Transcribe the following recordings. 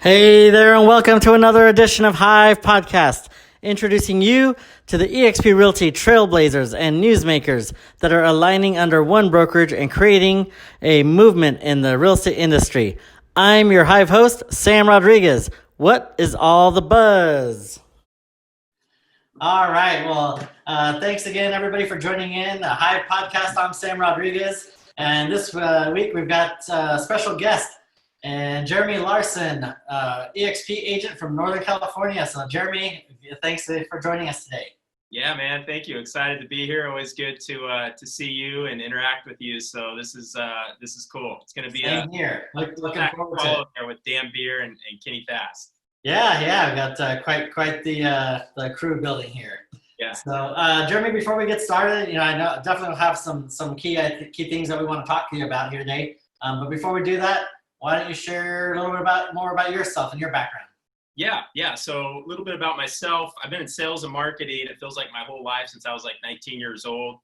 Hey there, and welcome to another edition of HiiVE Podcast, introducing you to the eXp Realty trailblazers and newsmakers that are aligning under one brokerage and creating a movement in the real estate industry. I'm your HiiVE host, Sam Rodriguez. What is all the buzz? All right, well, thanks again, everybody, for joining in the HiiVE Podcast. I'm Sam Rodriguez, and this week we've got a special guest. And Jeremy Larson, eXp agent from Northern California. So Jeremy, thanks for joining us today. Yeah, man, thank you. Excited to be here. Always good to see you and interact with you. So this is cool. It's going to be Same here. Looking forward to it. There with Dan Beer and Kenny Fast. Yeah, we've got quite the crew building here. Yeah. So Jeremy, before we get started, I know definitely we'll have some key things that we want to talk to you about here today. But before we do that, why don't you share a little bit more about yourself and your background? Yeah. So a little bit about myself. I've been in sales and marketing. It feels like my whole life since I was like 19 years old.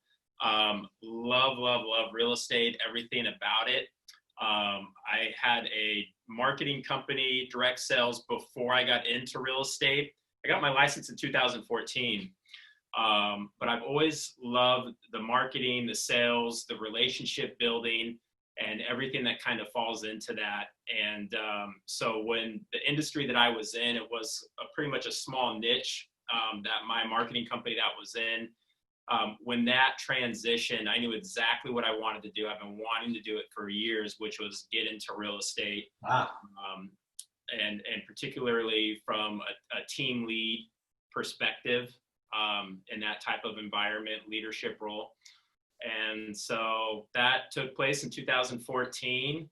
Love real estate, everything about it. I had a marketing company, direct sales, before I got into real estate. I got my license in 2014. But I've always loved the marketing, the sales, the relationship building, and everything that kind of falls into that. And so when the industry that I was in, it was pretty much a small niche that my marketing company that was in. When that transitioned, I knew exactly what I wanted to do. I've been wanting to do it for years, which was get into real estate. Wow. And particularly from a team lead perspective in that type of environment, leadership role. And so that took place in 2014.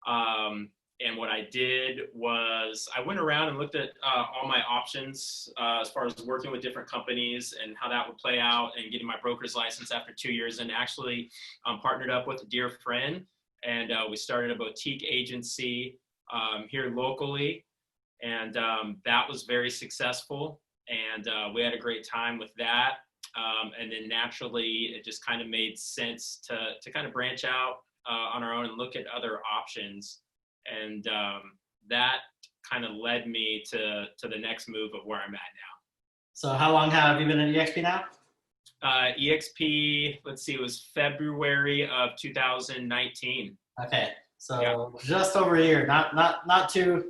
And what I did was I went around and looked at all my options as far as working with different companies and how that would play out, and getting my broker's license after 2 years, and actually partnered up with a dear friend. And we started a boutique agency here locally. And that was very successful. And we had a great time with that. And then naturally, it just kind of made sense to kind of branch out on our own and look at other options. And that kind of led me to the next move of where I'm at now. So how long have you been in eXp now? eXp, let's see, it was February of 2019. Okay, so Yeah. Just over a year, not too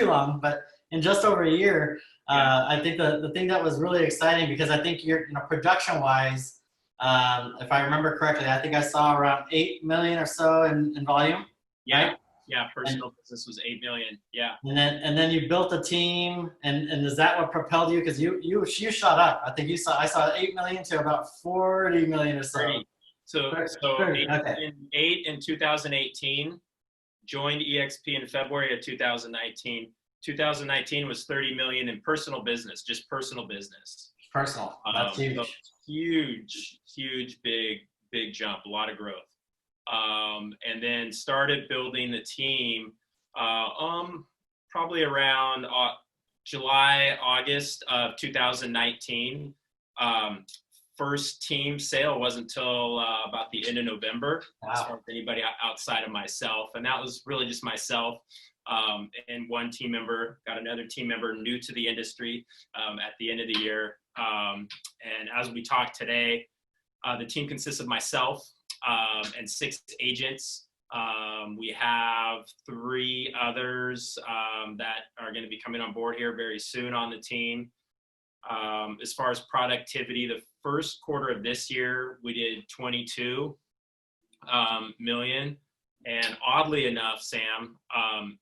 long, but in just over a year. I think the thing that was really exciting, because I think you're, production wise, if I remember correctly, I think I saw around 8 million or so in volume. Yeah. Right? Yeah. Personal business was 8 million. Yeah. And then you built a team, and is that what propelled you? Because you shot up. I think I saw 8 million to about 40 million or so. Great. So 8 in 2018, joined eXp in February of 2019. 2019 was 30 million in personal business, just personal business. Personal, that's huge. So huge, big jump, a lot of growth. And then started building the team probably around July, August of 2019. First team sale wasn't until about the end of November. Wow. As far as anybody outside of myself. And that was really just myself. And one team member, got another team member new to the industry at the end of the year. And as we talk today, the team consists of myself and 6 agents. We have 3 others that are going to be coming on board here very soon on the team. As far as productivity, the first quarter of this year, we did 22 million. And oddly enough, Sam,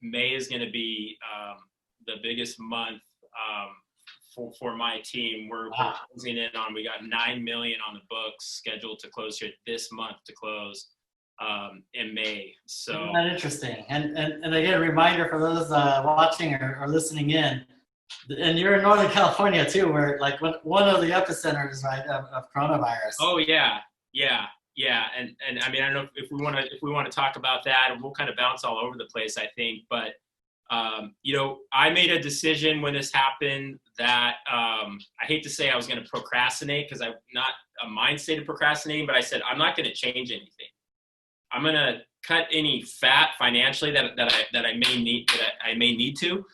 May is going to be the biggest month for my team. We're closing in on, we got 9 million on the books scheduled to close here this month to close in May. So isn't that interesting? And again, a reminder for those watching or listening in, and you're in Northern California too, where like one of the epicenters, right, of coronavirus. Oh yeah. And I mean, I don't know if we want to talk about that, and we'll kind of bounce all over the place, I think. But I made a decision when this happened that I hate to say I was going to procrastinate, because I'm not a mind state of procrastinating, but I said I'm not going to change anything. I'm going to cut any fat financially that I may need to.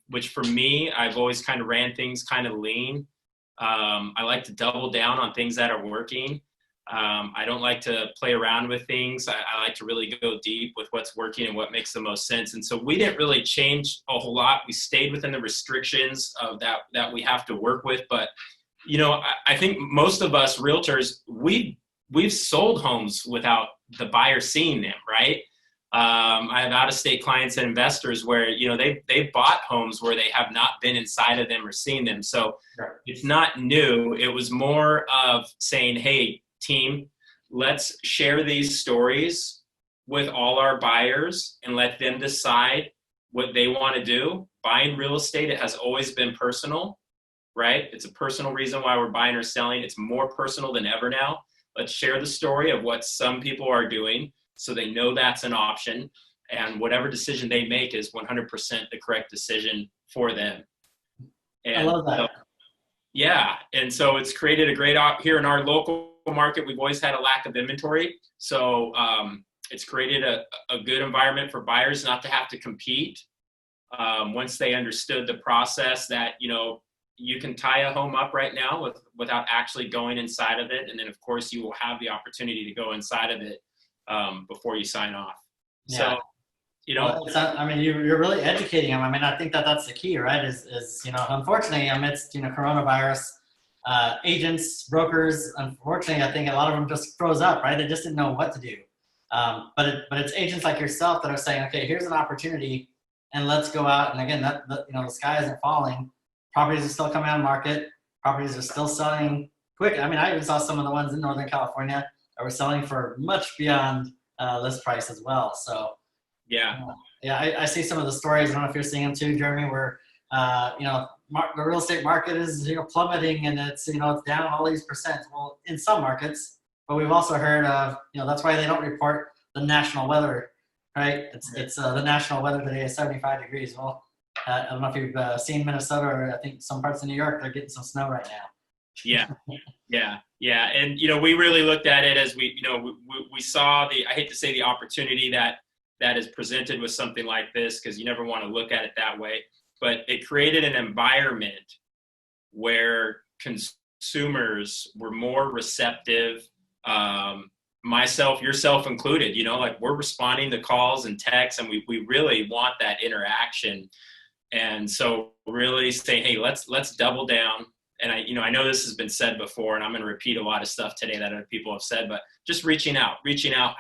Which for me, I've always kind of ran things kind of lean. I like to double down on things that are working. I don't like to play around with things. I like to really go deep with what's working and what makes the most sense. And so we didn't really change a whole lot. We stayed within the restrictions of that we have to work with. But, you know, I think most of us realtors, we've sold homes without the buyer seeing them, right? I have out-of-state clients and investors where, you know, they've bought homes where they have not been inside of them or seen them. So it's not new. It was more of saying, hey, team, let's share these stories with all our buyers and let them decide what they want to do. Buying real estate, it has always been personal, right? It's a personal reason why we're buying or selling. It's more personal than ever now. Let's share the story of what some people are doing so they know that's an option, and whatever decision they make is 100% the correct decision for them. And I love that. So, yeah, and so it's created a great here in our local market. We've always had a lack of inventory, so it's created a good environment for buyers not to have to compete. Once they understood the process that, you know, you can tie a home up right now without actually going inside of it, and then of course you will have the opportunity to go inside of it before you sign off. Yeah. So, you know, well, I mean, you're really educating them. I mean, I think that's the key, right? Is you know, unfortunately, amidst, you know, coronavirus, agents, brokers, unfortunately, I think a lot of them just froze up, right? They just didn't know what to do. But it's agents like yourself that are saying, okay, here's an opportunity, and let's go out. And again, that you know, the sky isn't falling. Properties are still coming on market. Properties are still selling quick. I mean, I even saw some of the ones in Northern California that were selling for much beyond list price as well. So yeah, I see some of the stories. I don't know if you're seeing them too, Jeremy, where you know, the real estate market is, you know, plummeting, and it's, you know, it's down all these percent. Well, in some markets, but we've also heard of, you know, that's why they don't report the national weather, right? It's the national weather today is 75 degrees. Well, I don't know if you've seen Minnesota, or I think some parts of New York, they're getting some snow right now. Yeah. And, you know, we really looked at it as we saw I hate to say the opportunity that is presented with something like this, because you never want to look at it that way, but it created an environment where consumers were more receptive, myself, yourself included, you know, like we're responding to calls and texts, and we really want that interaction. And so really saying, hey, let's double down. And I know this has been said before, and I'm going to repeat a lot of stuff today that other people have said, but just reaching out,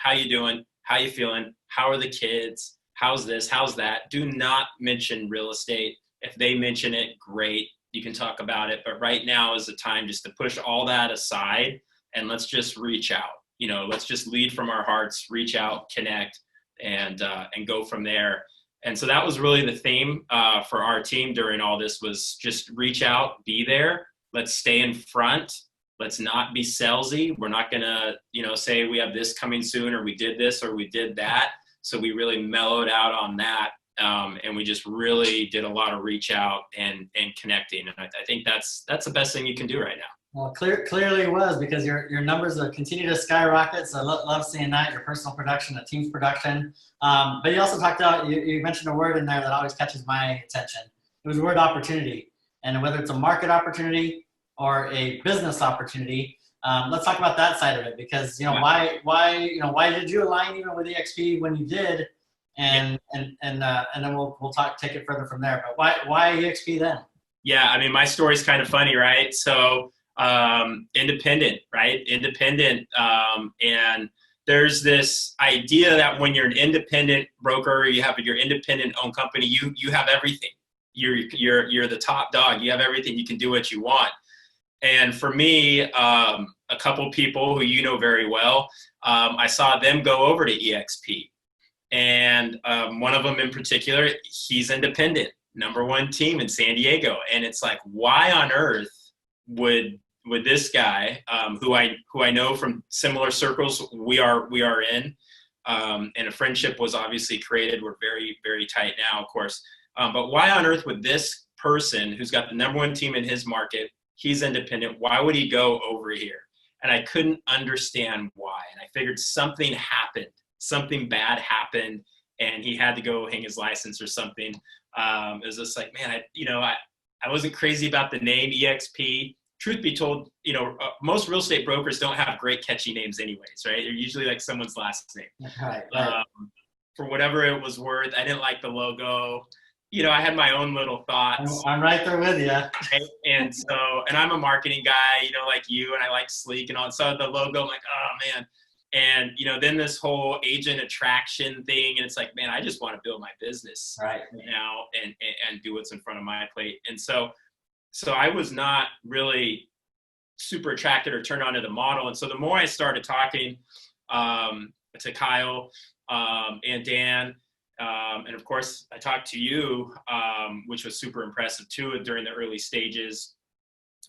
how you doing? How you feeling? How are the kids? How's this? How's that? Do not mention real estate. If they mention it, great. You can talk about it. But right now is the time just to push all that aside, and let's just reach out. You know, let's just lead from our hearts, reach out, connect, and go from there. And so that was really the theme for our team during all this, was just reach out, be there. Let's stay in front. Let's not be salesy. We're not going to, you know, say we have this coming soon, or we did this, or we did that. So we really mellowed out on that. And we just really did a lot of reach out and connecting. And I think that's the best thing you can do right now. Well, clearly it was, because your numbers are continue to skyrocket. So I love seeing that, your personal production, the team's production. But you also talked about, you mentioned a word in there that always catches my attention. It was the word opportunity. And whether it's a market opportunity or a business opportunity, let's talk about that side of it, because, you know, why did you align even with eXp when you did? And then we'll take it further from there. But why eXp then? Yeah, I mean, my story's kind of funny, right? So independent, right? Independent. And there's this idea that when you're an independent broker, you have your independent owned company, you have everything. You're the top dog. You have everything. You can do what you want. And for me, a couple people who you know very well, I saw them go over to eXp. And one of them in particular, he's independent, #1 team in San Diego. And it's like, why on earth would this guy, who I know from similar circles we are in, and a friendship was obviously created. We're very, very tight now, of course. But why on earth would this person, who's got the #1 team in his market, he's independent, why would he go over here? And I couldn't understand why. And I figured something happened something bad happened and he had to go hang his license or something. It was just like, man, I wasn't crazy about the name eXp. Truth be told, most real estate brokers don't have great catchy names anyways, right? They're usually like someone's last name. Right. For whatever it was worth, I didn't like the logo. I had my own little thoughts. I'm right there with you. Right? And I'm a marketing guy, like you, and I like sleek and all. So the logo, I'm like, oh man. And, then this whole agent attraction thing, and it's like, man, I just want to build my business right now and do what's in front of my plate. And so I was not really super attracted or turned on to the model. And so the more I started talking to Kyle and Dan, and of course I talked to you, which was super impressive too during the early stages,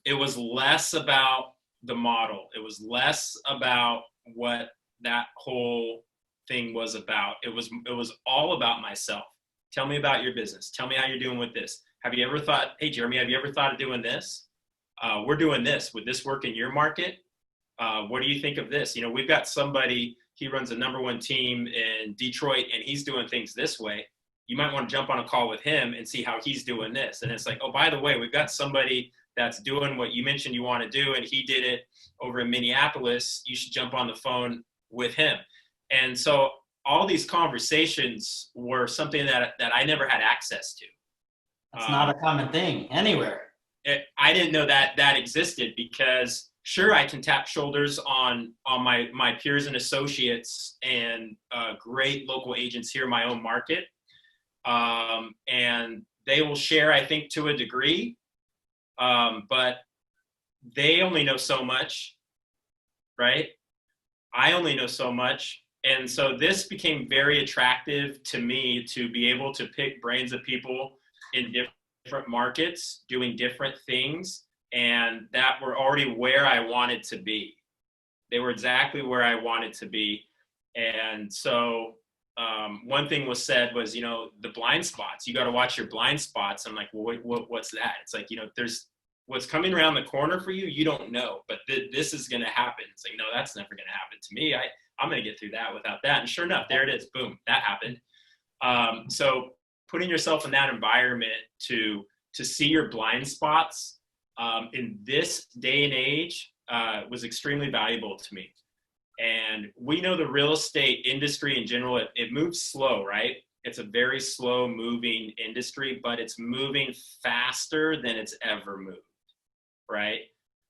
it was less about the model. It was less about what that whole thing was about. It was all about myself. Tell me about your business. Tell me how you're doing with this. Have you ever thought, hey, Jeremy, have you ever thought of doing this? We're doing this. Would this work in your market? What do you think of this? We've got somebody, he runs a #1 team in Detroit and he's doing things this way. You might want to jump on a call with him and see how he's doing this. And it's like, oh, by the way, we've got somebody that's doing what you mentioned you want to do, and he did it over in Minneapolis. You should jump on the phone with him. And so all these conversations were something that I never had access to. It's not a common thing anywhere. I didn't know that existed, because sure, I can tap shoulders on my peers and associates and great local agents here in my own market. And they will share, I think, to a degree, but they only know so much, right? I only know so much. And so this became very attractive to me, to be able to pick brains of people in different markets doing different things, and that were already where I wanted to be. They were exactly where I wanted to be. And so one thing was said was, the blind spots, you got to watch your blind spots. I'm like, well, what's that? It's like, there's what's coming around the corner for you. You don't know, but this is going to happen. It's like, no, that's never going to happen to me. I'm going to get through that without that. And sure enough, there it is. Boom, that happened. So putting yourself in that environment to see your blind spots in this day and age was extremely valuable to me. And we know the real estate industry in general, it moves slow, right? It's a very slow moving industry, but it's moving faster than it's ever moved, right?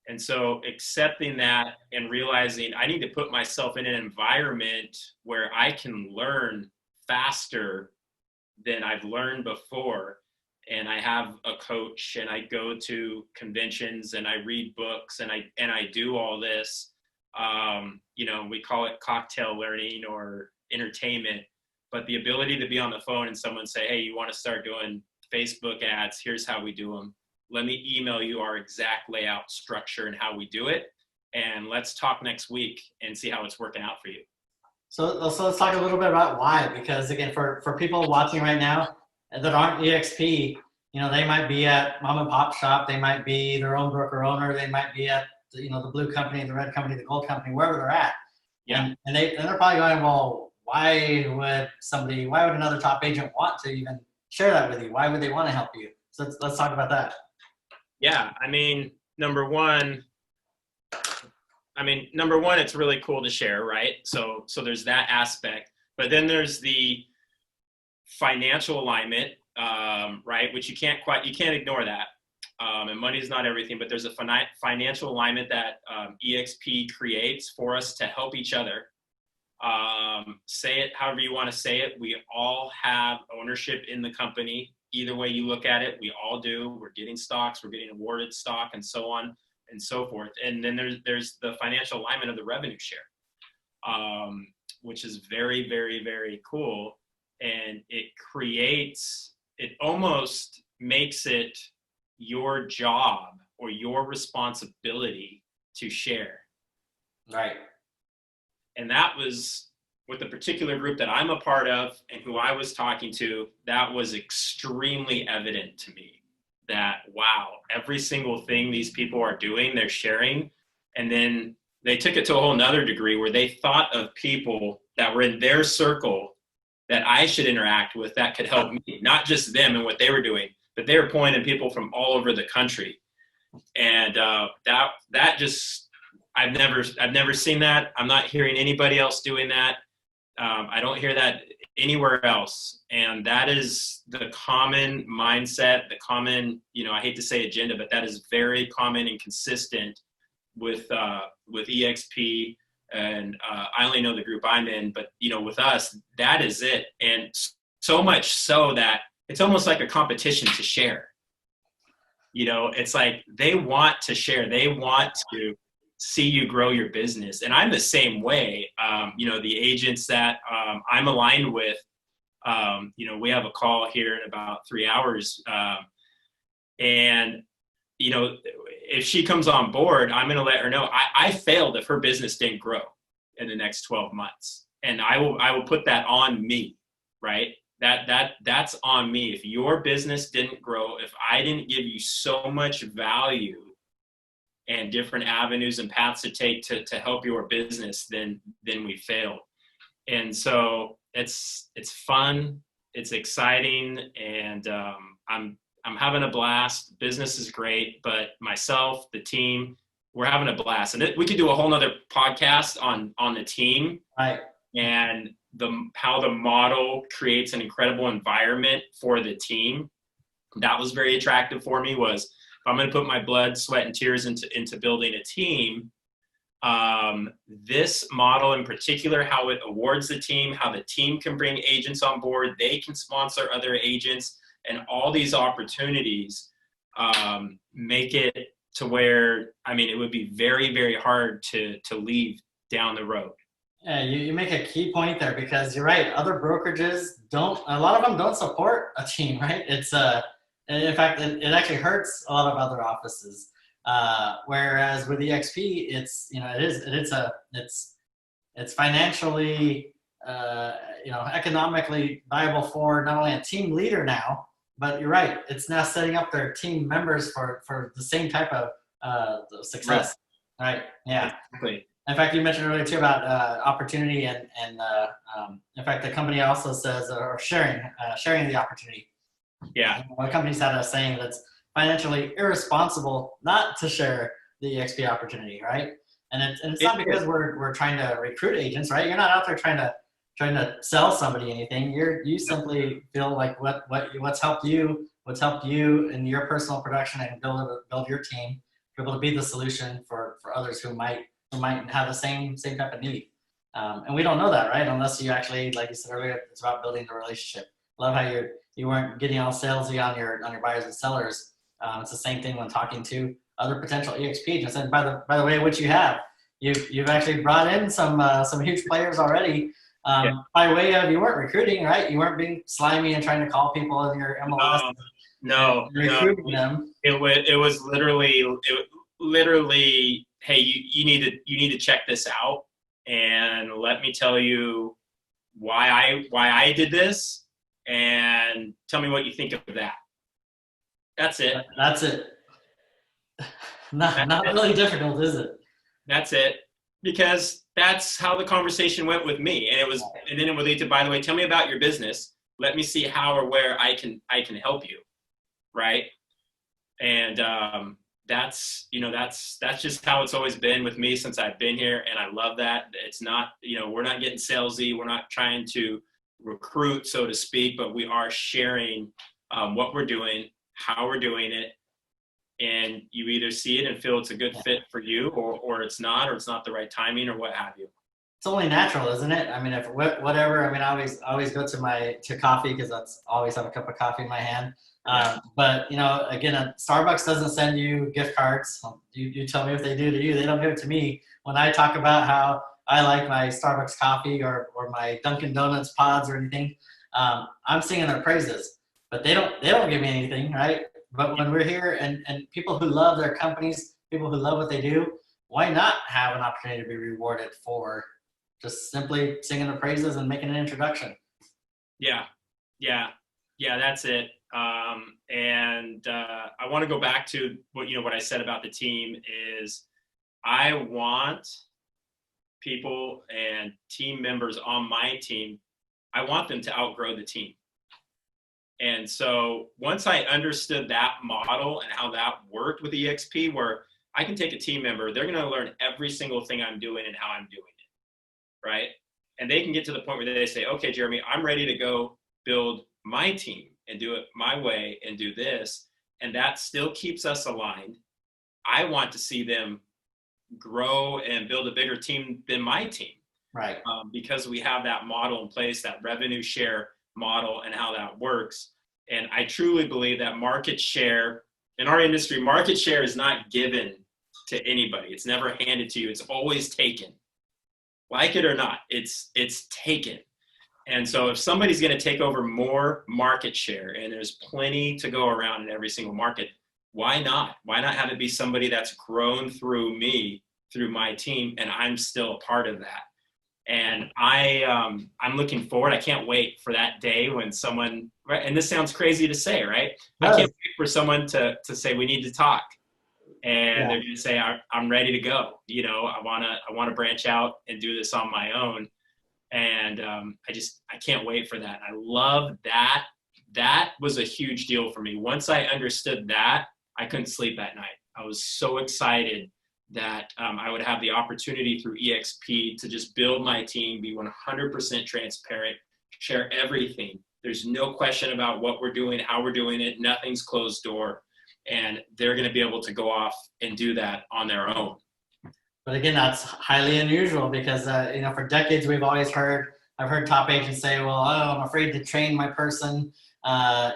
And so accepting that and realizing I need to put myself in an environment where I can learn faster than I've learned before. And I have a coach, and I go to conventions, and I read books, and I do all this. We call it cocktail learning or entertainment, but the ability to be on the phone and someone say, hey, you want to start doing Facebook ads? Here's how we do them. Let me email you our exact layout, structure, and how we do it. And let's talk next week and see how it's working out for you. So let's talk a little bit about why, because again, for people watching right now that aren't eXp, they might be at mom and pop shop, they might be their own broker owner, they might be at the blue company, the red company, the gold company, wherever they're at. Yeah. And they're probably going, well, why would another top agent want to even share that with you? Why would they want to help you? So let's talk about that. Yeah. Number one, it's really cool to share, right? So there's that aspect, but then there's the financial alignment, right? Which you can't ignore that. And money is not everything, but there's a financial alignment that eXp creates for us to help each other. Say it however you want to say it. We all have ownership in the company. Either way you look at it, we all do. We're getting stocks, we're getting awarded stock, and so on and so forth. And then there's the financial alignment of the revenue share, which is very, very, very cool. And it almost makes it your job or your responsibility to share. Right. And that was with the particular group that I'm a part of and who I was talking to, that was extremely evident to me that, wow, every single thing these people are doing, they're sharing. And then they took it to a whole nother degree where they thought of people that were in their circle that I should interact with that could help me, not just them and what they were doing, but they were pulling in people from all over the country. And that just, I've never seen that. I'm not hearing anybody else doing that. I don't hear that anywhere else. And that is the common mindset, the common, I hate to say agenda, but that is very common and consistent with eXp. And I only know the group I'm in, but with us, that is it. And so much so that it's almost like a competition to share. It's like they want to share. They want to see you grow your business. And I'm the same way. The agents that I'm aligned with, we have a call here in about 3 hours. And if she comes on board, I'm going to let her know I failed if her business didn't grow in the next 12 months. And I will put that on me, right? That's on me. If your business didn't grow, if I didn't give you so much value and different avenues and paths to take to help your business, then we failed. And so it's fun, it's exciting, and I'm having a blast. Business is great, but myself, the team, we're having a blast. And we could do a whole nother podcast on the team, right? And how the model creates an incredible environment for the team. That was very attractive for me. Was if I'm going to put my blood, sweat, and tears into building a team, this model in particular, how it awards the team, how the team can bring agents on board, they can sponsor other agents, and all these opportunities make it to where, it would be very, very hard to leave down the road. Yeah, you make a key point there, because you're right. Other brokerages a lot of them don't support a team, right? It's in fact, it actually hurts a lot of other offices. Whereas with eXp, it's financially, economically viable for not only a team leader now, but you're right. It's now setting up their team members for the same type of success, right? Yeah. Exactly. In fact, you mentioned earlier too about opportunity, and in fact, the company also says, or sharing the opportunity. Yeah. One company's had a saying that's financially irresponsible not to share the eXp opportunity, right? And it's not because we're trying to recruit agents, right? You're not out there trying to sell somebody anything. You simply feel like what's helped you in your personal production and build your team, to be able to be the solution for others who might have the same type of need. And we don't know that, right? Unless you actually, like you said earlier, it's about building the relationship. Love how you weren't getting all salesy on your buyers and sellers. It's the same thing when talking to other potential eXp agents. And by the way, what you've actually brought in some huge players already. By way of, you weren't recruiting, right? You weren't being slimy and trying to call people in your MLS. No. Recruiting them. It was literally, hey, you need to check this out, and let me tell you why I did this, and tell me what you think of that. That's it. That's it. Not really difficult, is it? That's it. Because that's how the conversation went with me. And then it would lead to, by the way, tell me about your business. Let me see how or where I can help you. Right. And that's just how it's always been with me since I've been here. And I love that. It's not, we're not getting salesy. We're not trying to recruit, so to speak, but we are sharing what we're doing, how we're doing it. And you either see it and feel it's a good fit for you, or it's not the right timing, or what have you. It's only natural, isn't it? If whatever, I always go to coffee, because that's always have a cup of coffee in my hand. But again, Starbucks doesn't send you gift cards. You tell me if they do to you. They don't give it to me. When I talk about how I like my Starbucks coffee or my Dunkin' Donuts pods or anything, I'm singing their praises. But they don't give me anything, right? But when we're here and people who love their companies, people who love what they do, why not have an opportunity to be rewarded for just simply singing the praises and making an introduction? Yeah, that's it. And I want to go back to what I said about the team is I want people and team members on my team, I want them to outgrow the team. And so once I understood that model and how that worked with eXp, where I can take a team member, they're going to learn every single thing I'm doing and how I'm doing it, right? And they can get to the point where they say, okay, Jeremy, I'm ready to go build my team and do it my way and do this. And that still keeps us aligned. I want to see them grow and build a bigger team than my team. Right. Because we have that model in place, that revenue share model and how that works. And I truly believe that market share in our industry, market share is not given to anybody. It's never handed to you. It's always taken. Like it or not, it's taken. And so if somebody's going to take over more market share, and there's plenty to go around in every single market, why not? Why not have it be somebody that's grown through me, through my team, and I'm still a part of that? And I'm looking forward. I can't wait for that day when someone, right? And this sounds crazy to say, right? I can't wait for someone to say, we need to talk. And they're going to say, I'm ready to go. You know, I want to branch out and do this on my own. And I can't wait for that. I love that. That was a huge deal for me. Once I understood that, I couldn't sleep at night. I was so excited that I would have the opportunity through eXp to just build my team, be 100% transparent, share everything. There's no question about what we're doing, how we're doing it. Nothing's closed door. And they're going to be able to go off and do that on their own. But again, that's highly unusual because, you know, for decades we've always heard, I've heard top agents say, well, I'm afraid to train my person,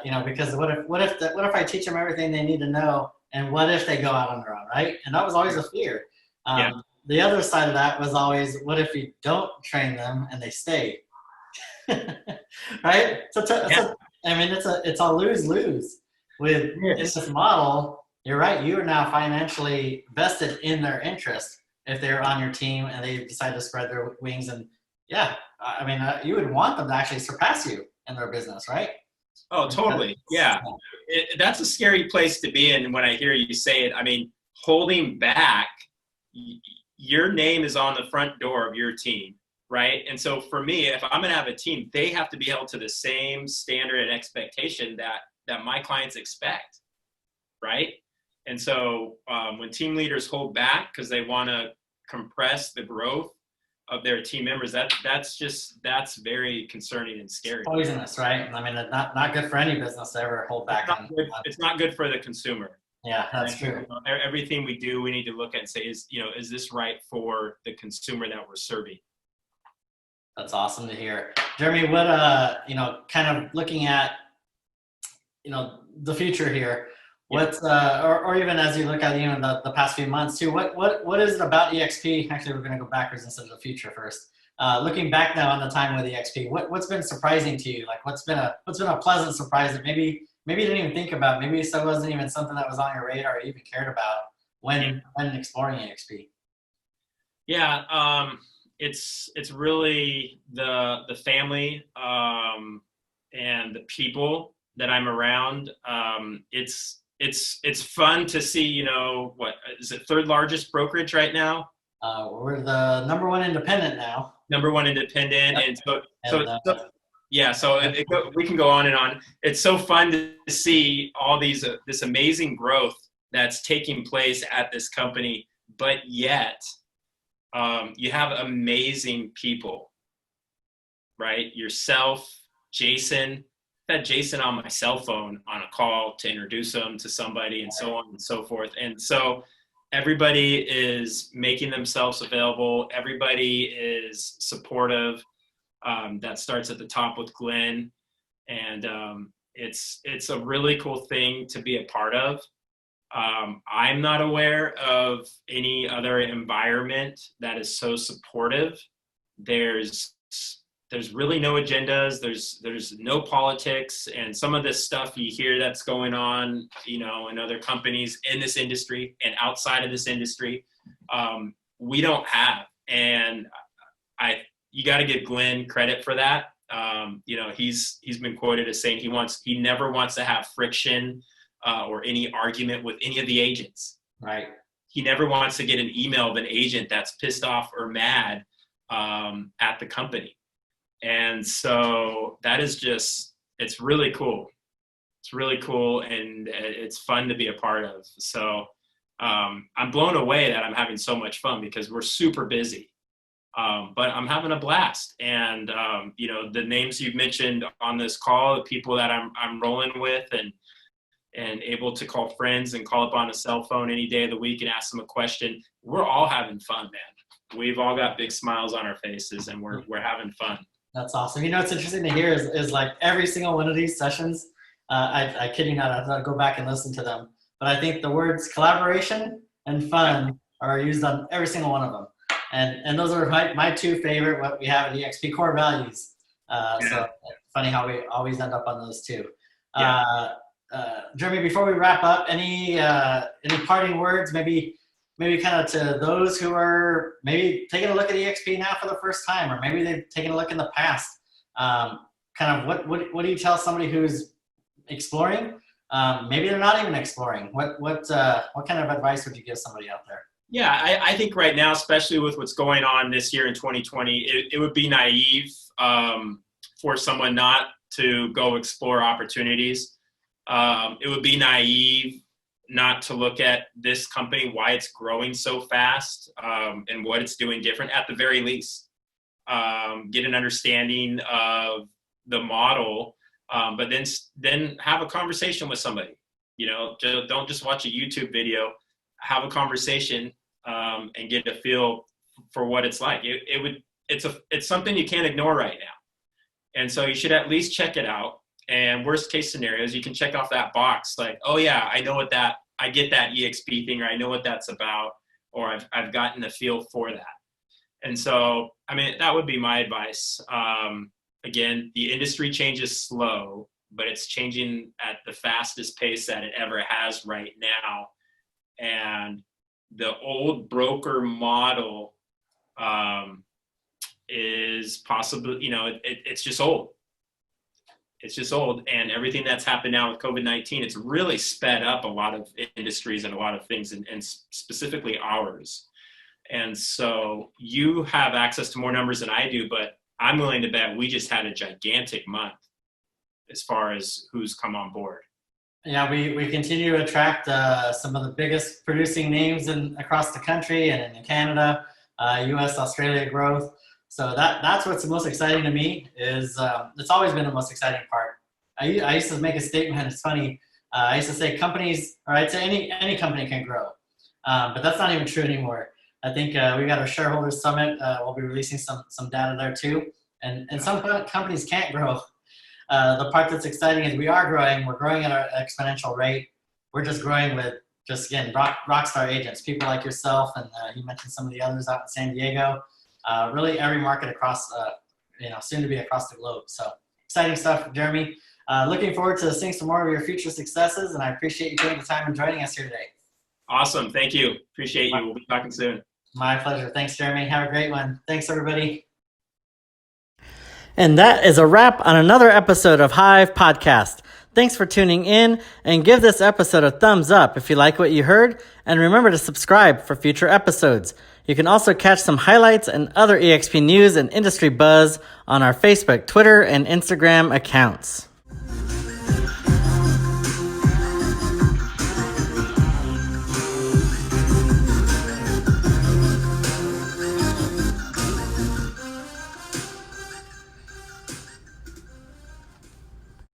you know, because what if I teach them everything they need to know, and what if they go out on their own, right? And that was always a fear. The other side of that was always, what if you don't train them and they stay, right? I mean, it's a lose-lose. With this model, you're right. You are now financially vested in their interest if they're on your team and they decide to spread their wings. And I mean, you would want them to actually surpass you in their business, right? Oh, totally. Yeah. That's a scary place to be in when I hear you say it. I mean, holding back, your name is on the front door of your team, right? And so for me, if I'm going to have a team, they have to be held to the same standard and expectation that my clients expect, right? And so when team leaders hold back because they want to compress the growth of their team members, that's very concerning and scary. It's poisonous, right? I mean, not good for any business to ever hold back. It's not good for the consumer. Yeah, that's true. Everything we do, we need to look at and say, is this right for the consumer that we're serving? That's awesome to hear. Jeremy, what, kind of looking at, the future here, what's, or even as you look at, the past few months too, what is it about eXp? Actually, we're going to go backwards instead of the future first. Looking back now on the time with eXp, what's been surprising to you? Like what's been a pleasant surprise that maybe you didn't even think about, maybe it wasn't even something that was on your radar or you even cared about when exploring eXp? Yeah. It's really the family, and the people that I'm around. It's fun to see, what is it, third largest brokerage right now? We're the number one independent now. Number one independent. Yep. And we can go on and on. It's so fun to see all this amazing growth that's taking place at this company, but yet you have amazing people, right? Yourself, Jason. I had Jason on my cell phone on a call to introduce him to somebody and so on and so forth. And so everybody is making themselves available. Everybody is supportive. That starts at the top with Glenn. And it's a really cool thing to be a part of. I'm not aware of any other environment that is so supportive. There's really no agendas. There's no politics, and some of this stuff you hear that's going on, in other companies in this industry and outside of this industry, we don't have. And you got to give Glenn credit for that. He's been quoted as saying he never wants to have friction or any argument with any of the agents. Right. He never wants to get an email of an agent that's pissed off or mad at the company. And so that is just, it's really cool. It's really cool, and it's fun to be a part of. So I'm blown away that I'm having so much fun because we're super busy. But I'm having a blast. And, the names you've mentioned on this call, the people that I'm rolling with and able to call friends and call up on a cell phone any day of the week and ask them a question, we're all having fun, man. We've all got big smiles on our faces, and we're having fun. That's awesome. What's interesting to hear is like every single one of these sessions, I kid you not, I have to go back and listen to them. But I think the words collaboration and fun are used on every single one of them. And those are my two favorite, what we have at eXp core values. So funny how we always end up on those two. Yeah. Jeremy, before we wrap up, any parting words, maybe kind of to those who are maybe taking a look at eXp now for the first time, or maybe they've taken a look in the past. Kind of what do you tell somebody who's exploring? Maybe they're not even exploring. What kind of advice would you give somebody out there? Yeah, I think right now, especially with what's going on this year in 2020, it would be naive for someone not to go explore opportunities. It would be naive not to look at this company, why it's growing so fast, and what it's doing different at the very least. Get an understanding of the model, but then have a conversation with somebody. Don't just watch a YouTube video. Have a conversation and get a feel for what it's like. It's something you can't ignore right now, and so you should at least check it out. And worst case scenarios, you can check off that box like, oh yeah, I get that eXp thing, or I know what that's about, or I've gotten a feel for that. And so, that would be my advice. Again, the industry changes slow, but it's changing at the fastest pace that it ever has right now. And the old broker model is possibly, it's just old. It's just old, and everything that's happened now with COVID-19, it's really sped up a lot of industries and a lot of things, and specifically ours. And so you have access to more numbers than I do, but I'm willing to bet we just had a gigantic month as far as who's come on board. Yeah, we continue to attract some of the biggest producing names across the country and in Canada, US, Australia growth. So that's what's the most exciting to me is it's always been the most exciting part. I used to make a statement, it's funny, I used to say companies, or I'd say any company can grow, but that's not even true anymore. I think we got our shareholders summit, we'll be releasing some data there too, and some companies can't grow. The part that's exciting is we are growing, we're growing at an exponential rate. We're just growing with again, rockstar agents, people like yourself, and you mentioned some of the others out in San Diego. Really every market across, soon to be across the globe. So exciting stuff, Jeremy. Looking forward to seeing some more of your future successes, and I appreciate you taking the time and joining us here today. Awesome. Thank you. Appreciate you. We'll be talking soon. My pleasure. Thanks, Jeremy. Have a great one. Thanks, everybody. And that is a wrap on another episode of HiiVE Podcast. Thanks for tuning in, and give this episode a thumbs up if you like what you heard, and remember to subscribe for future episodes. You can also catch some highlights and other eXp news and industry buzz on our Facebook, Twitter, and Instagram accounts.